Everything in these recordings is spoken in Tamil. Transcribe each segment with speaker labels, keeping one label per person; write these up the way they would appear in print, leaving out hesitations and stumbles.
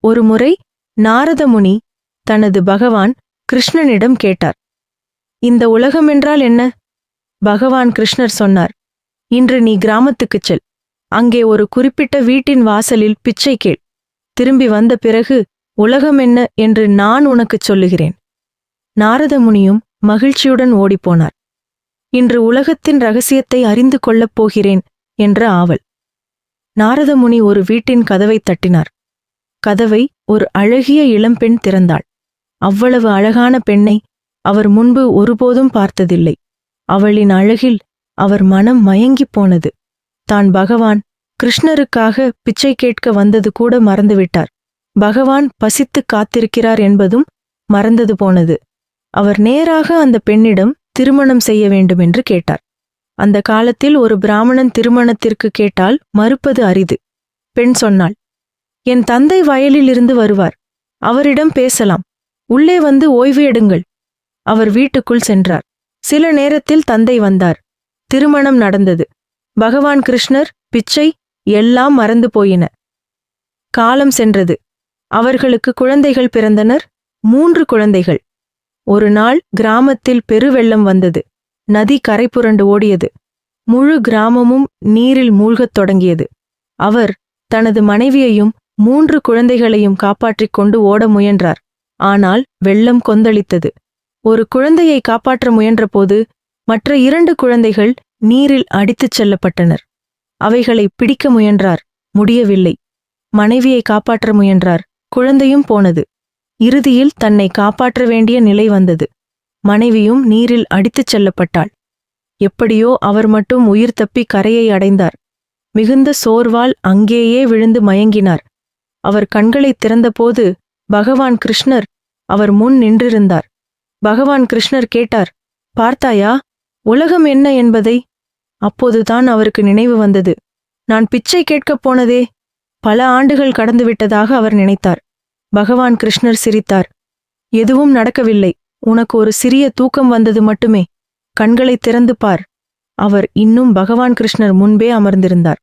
Speaker 1: ஒருமுறை நாரத முனி தனது பகவான் கிருஷ்ணனிடம் கேட்டார், இந்த உலகம் என்றால் என்ன? பகவான் கிருஷ்ணர் சொன்னார், இன்று நீ கிராமத்துக்குச் செல். அங்கே ஒரு குறிப்பிட்ட வீட்டின் வாசலில் பிச்சை கேள். திரும்பி வந்த பிறகு உலகம் என்ன என்று நான் உனக்குச் சொல்லுகிறேன். நாரத முனியும் மகிழ்ச்சியுடன் ஓடிப்போனார். இன்று உலகத்தின் ரகசியத்தை அறிந்து கொள்ளப் போகிறேன் என்ற ஆவல். நாரத முனி ஒரு வீட்டின் கதவைத் தட்டினார். கதவை ஒரு அழகிய இளம்பெண் திறந்தாள். அவ்வளவு அழகான பெண்ணை அவர் முன்பு ஒருபோதும் பார்த்ததில்லை. அவளின் அழகில் அவர் மனம் மயங்கிப் போனது. தான் பகவான் கிருஷ்ணருக்காக பிச்சை கேட்க வந்தது கூட மறந்துவிட்டார். பகவான் பசித்துக் காத்திருக்கிறார் என்பதும் மறந்தது போனது. அவர் நேராக அந்த பெண்ணிடம் திருமணம் செய்ய வேண்டுமென்று கேட்டார். அந்த காலத்தில் ஒரு பிராமணன் திருமணத்திற்கு கேட்டால் மறுப்பது அரிது. பெண் சொன்னாள், என் தந்தை வயலிலிருந்து வருவார், அவரிடம் பேசலாம், உள்ளே வந்து ஓய்வு எடுங்கள். அவர் வீட்டுக்குள் சென்றார். சில நேரத்தில் தந்தை வந்தார். திருமணம் நடந்தது. பகவான் கிருஷ்ணர், பிச்சை எல்லாம் மறந்து போயின. காலம் சென்றது. அவர்களுக்கு குழந்தைகள் பிறந்தனர். 3 குழந்தைகள். ஒரு நாள் கிராமத்தில் பெருவெள்ளம் வந்தது. நதி கரை புரண்டு ஓடியது. முழு கிராமமும் நீரில் மூழ்கத் தொடங்கியது. அவர் தனது மனைவியையும் 3 குழந்தைகளையும் காப்பாற்றிக் கொண்டு ஓட முயன்றார். ஆனால் வெள்ளம் கொந்தளித்தது. ஒரு குழந்தையை காப்பாற்ற முயன்றபோது மற்ற 2 குழந்தைகள் நீரில் அடித்துச் செல்லப்பட்டனர். அவைகளை பிடிக்க முயன்றார், முடியவில்லை. மனைவியை காப்பாற்ற முயன்றார், குழந்தையும் போனது. இறுதியில் தன்னை காப்பாற்ற வேண்டிய நிலை வந்தது. மனைவியும் நீரில் அடித்துச் செல்லப்பட்டாள். எப்படியோ அவர் மட்டும் உயிர் தப்பி கரையை அடைந்தார். மிகுந்த சோர்வால் அங்கேயே விழுந்து மயங்கினார். அவர் கண்களைத் திறந்தபோது பகவான் கிருஷ்ணர் அவர் முன் நின்றிருந்தார். பகவான் கிருஷ்ணர் கேட்டார், பார்த்தாயா உலகம் என்ன என்பதை? அப்போதுதான் அவருக்கு நினைவு வந்தது. நான் பிச்சை கேட்கப் போனதே. பல ஆண்டுகள் கடந்துவிட்டதாக அவர் நினைத்தார். பகவான் கிருஷ்ணர் சிரித்தார். எதுவும் நடக்கவில்லை, உனக்கு ஒரு சிறிய தூக்கம் வந்தது மட்டுமே. கண்களை திறந்து பார். அவர் இன்னும் பகவான் கிருஷ்ணர் முன்பே அமர்ந்திருந்தார்.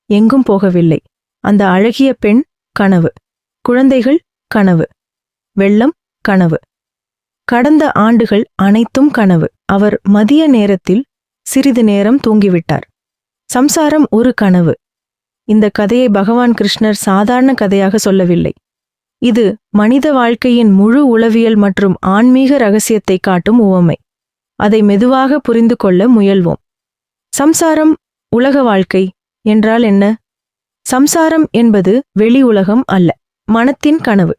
Speaker 1: எங்கும் போகவில்லை. அந்த அழகிய பெண் கனவு, குழந்தைகள் கனவு, வெள்ளம் கனவு, கடந்த ஆண்டுகள் அனைத்தும் கனவு. அவர் மதிய நேரத்தில் சிறிது நேரம் தூங்கிவிட்டார். சம்சாரம் ஒரு கனவு. இந்த கதையை பகவான் கிருஷ்ணர் சாதாரண கதையாக சொல்லவில்லை. இது மனித வாழ்க்கையின் முழு உளவியல் மற்றும் ஆன்மீக ரகசியத்தை காட்டும் உவமை. அதை மெதுவாக புரிந்து கொள்ள முயல்வோம். சம்சாரம், உலக வாழ்க்கை என்றால் என்ன? சம்சாரம் என்பது வெளி உலகம் அல்ல, மனத்தின் கனவு.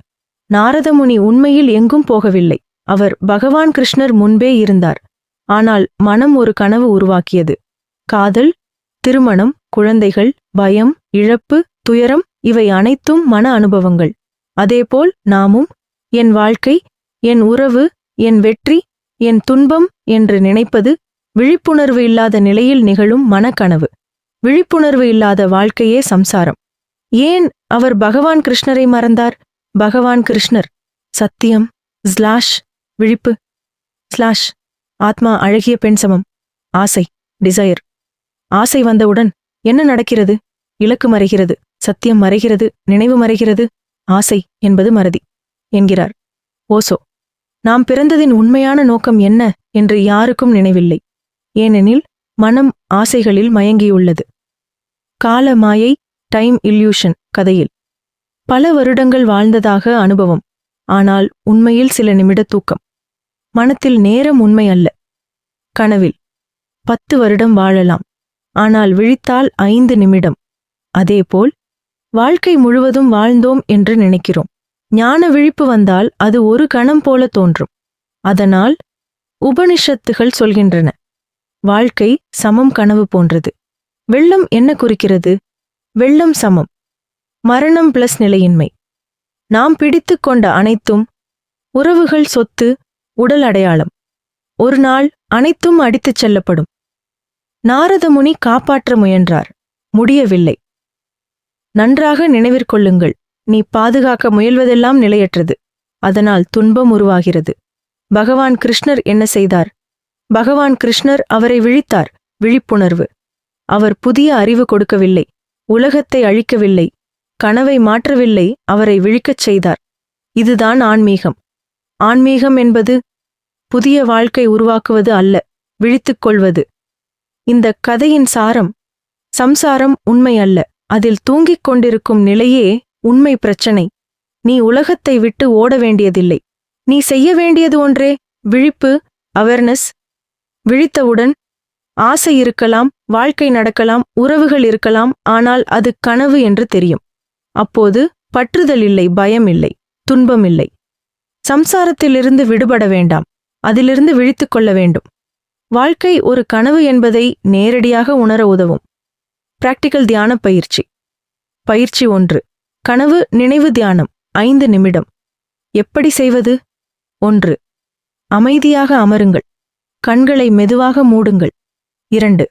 Speaker 1: நாரத முனி உண்மையில் எங்கும் போகவில்லை. அவர் பகவான் கிருஷ்ணர் முன்பே இருந்தார். ஆனால் மனம் ஒரு கனவு உருவாக்கியது. காதல், திருமணம், குழந்தைகள், பயம், இழப்பு, துயரம், இவை அனைத்தும் மன அனுபவங்கள். அதேபோல் நாமும் என் வாழ்க்கை, என் உறவு, என் வெற்றி, என் துன்பம் என்று நினைப்பது விழிப்புணர்வு இல்லாத நிலையில் நிகழும் மனக்கனவு. விழிப்புணர்வு இல்லாத வாழ்க்கையே சம்சாரம். ஏன் அவர் பகவான் கிருஷ்ணரை மறந்தார்? பகவான் கிருஷ்ணர் சத்தியம் ஸ்லாஷ் விழிப்பு ஸ்லாஷ் ஆத்மா அழகிய பெண் சமம் ஆசை டிசையர். ஆசை வந்தவுடன் என்ன நடக்கிறது? இலக்கு மறைகிறது, சத்தியம் மறைகிறது, நினைவு மறைகிறது, ஆசை என்பது மறதி என்கிறார் ஓசோ. நாம் பிறந்ததின் உண்மையான நோக்கம் என்ன என்று யாருக்கும் நினைவில்லை. ஏனெனில் மனம் ஆசைகளில் மயங்கியுள்ளது. கால மாயை, டைம் இல்யூஷன் கதையில் பல வருடங்கள் வாழ்ந்ததாக அனுபவம். ஆனால் உண்மையில் சில நிமிட தூக்கம். மனத்தில் நேரம் உண்மை அல்ல. கனவில் 10 வருடம் வாழலாம், ஆனால் விழித்தால் 5 நிமிடம். அதேபோல் வாழ்க்கை முழுவதும் வாழ்ந்தோம் என்று நினைக்கிறோம். ஞான விழிப்பு வந்தால் அது ஒரு கணம் போல தோன்றும். அதனால் உபனிஷத்துகள் சொல்கின்றன, வாழ்க்கை சமம் கனவு போன்றது. வெள்ளம் என்ன குறிக்கிறது? வெள்ளம் சமம், மரணம் பிளஸ் நிலையின்மை. நாம் பிடித்து கொண்ட அனைத்தும் உறவுகள், சொத்து, உடல் அடையாளம். ஒரு நாள் அனைத்தும் அடித்துச் செல்லப்படும். நாரத முனி காப்பாற்ற முயன்றார், முடியவில்லை. நன்றாக நினைவிற்கொள்ளுங்கள், நீ பாதுகாக்க முயல்வதெல்லாம் நிலையற்றது. அதனால் துன்பம் உருவாகிறது. பகவான் கிருஷ்ணர் என்ன செய்தார்? பகவான் கிருஷ்ணர் அவரை விழித்தார். விழிப்புணர்வு. அவர் புதிய அறிவு கொடுக்கவில்லை, உலகத்தை அழிக்கவில்லை, கனவை மாற்றவில்லை, அவரை விழிக்கச் செய்தார். இதுதான் ஆன்மீகம். ஆன்மீகம் என்பது புதிய வாழ்க்கை உருவாக்குவது அல்ல, விழித்துக் கொள்வது. இந்த கதையின் சாரம், சம்சாரம் உண்மை அல்ல, அதில் தூங்கிக் கொண்டிருக்கும் நிலையே உண்மை பிரச்சனை. நீ உலகத்தை விட்டு ஓட வேண்டியதில்லை. நீ செய்ய வேண்டியது ஒன்றே, விழிப்பு, அவேர்னஸ். விழித்தவுடன் ஆசை இருக்கலாம், வாழ்க்கை நடக்கலாம், உறவுகள் இருக்கலாம், ஆனால் அது கனவு என்று தெரியும். அப்போது பற்றுதல் இல்லை, பயம் இல்லை, துன்பம் இல்லை. சம்சாரத்திலிருந்து விடுபட வேண்டாம், அதிலிருந்து விழித்துக் கொள்ள வேண்டும். வாழ்க்கை ஒரு கனவு என்பதை நேரடியாக உணர உதவும் பிராக்டிகல் தியான பயிற்சி. பயிற்சி 1. கனவு நினைவு தியானம் 5 நிமிடம். எப்படி செய்வது? 1. அமைதியாக அமருங்கள். கண்களை மெதுவாக மூடுங்கள். 2.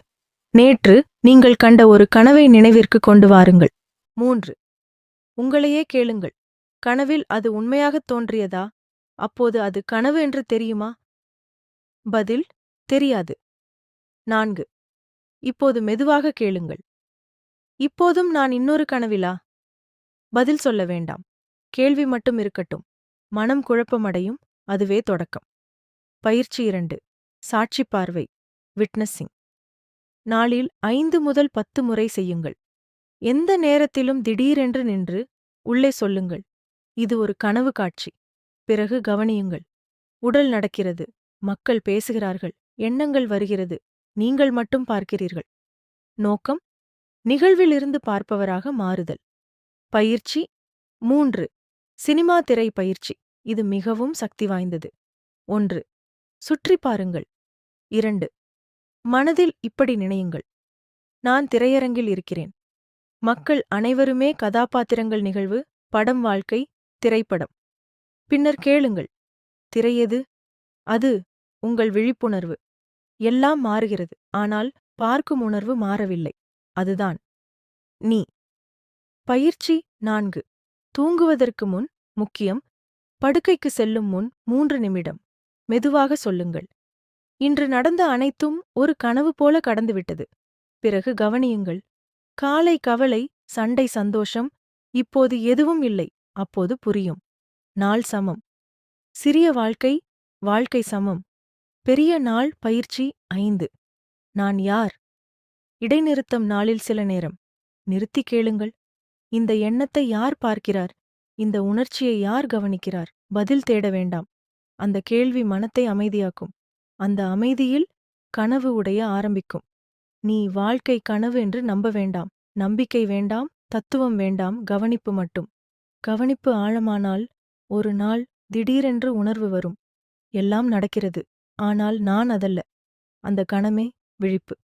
Speaker 1: நேற்று நீங்கள் கண்ட ஒரு கனவை நினைவிற்கு கொண்டு வாருங்கள். 3. உங்களையே கேளுங்கள். கனவில் அது உண்மையாகத் தோன்றியதா? அப்போது அது கனவு என்று தெரியுமா? பதில்: தெரியாது. 4. இப்போது மெதுவாக கேளுங்கள். இப்போதும் நான் இன்னொரு கனவிலா? பதில் சொல்ல வேண்டாம். கேள்வி மட்டும் இருக்கட்டும். மனம் குழப்பமடையும், அதுவே தொடக்கம். பயிற்சி 2. சாட்சி பார்வை, விட்னஸிங். நாளில் 5 முதல் 10 முறை செய்யுங்கள். எந்த நேரத்திலும் திடீரென்று நின்று உள்ளே சொல்லுங்கள், இது ஒரு கனவு காட்சி. பிறகு கவனியுங்கள். உடல் நடக்கிறது, மக்கள் பேசுகிறார்கள், எண்ணங்கள் வருகிறது, நீங்கள் மட்டும் பார்க்கிறீர்கள். நோக்கம்: நிகழ்விலிருந்து பார்ப்பவராக மாறுதல். பயிற்சி 3. சினிமா திரை பயிற்சி. இது மிகவும் சக்தி வாய்ந்தது. 1. சுற்றி பாருங்கள். 2. மனதில் இப்படி நினையுங்கள், நான் திரையரங்கில் இருக்கிறேன். மக்கள் அனைவருமே கதாபாத்திரங்கள். நிகழ்வு, படம், வாழ்க்கை, திரைப்படம். பின்னர் கேளுங்கள், திரையெது? அது உங்கள் விழிப்புணர்வு. எல்லாம் மாறுகிறது, ஆனால் பார்க்கும் உணர்வு மாறவில்லை. அதுதான் நீ. பயிற்சி 4. தூங்குவதற்கு முன் முக்கியம். படுக்கைக்கு செல்லும் முன் 3 நிமிடம் மெதுவாக சொல்லுங்கள், இன்று நடந்த அனைத்தும் ஒரு கனவு போல கடந்துவிட்டது. பிறகு கவனியுங்கள். காலை கவலை, சண்டை, சந்தோஷம், இப்போது எதுவும் இல்லை. அப்போது புரியும், நாள் சமம். சிறிய வாழ்க்கை, வாழ்க்கை சமம். பெரிய நாள். பயிற்சி 5. நான் யார்? இடைநிறுத்தம். நாளில் சில நேரம் நிறுத்தி கேளுங்கள், இந்த எண்ணத்தை யார் பார்க்கிறார்? இந்த உணர்ச்சியை யார் கவனிக்கிறார்? பதில் தேட வேண்டாம். அந்த கேள்வி மனத்தை அமைதியாக்கும். அந்த அமைதியில் கனவு உடைய ஆரம்பிக்கும். நீ வாழ்க்கை கனவு என்று நம்ப வேண்டாம். நம்பிக்கை வேண்டாம், தத்துவம் வேண்டாம், கவனிப்பு மட்டும். கவனிப்பு ஆழமானால் ஒரு நாள் திடீரென்று உணர்வு வரும், எல்லாம் நடக்கிறது, ஆனால் நான் அதல்ல. அந்த கணமே விழிப்பு.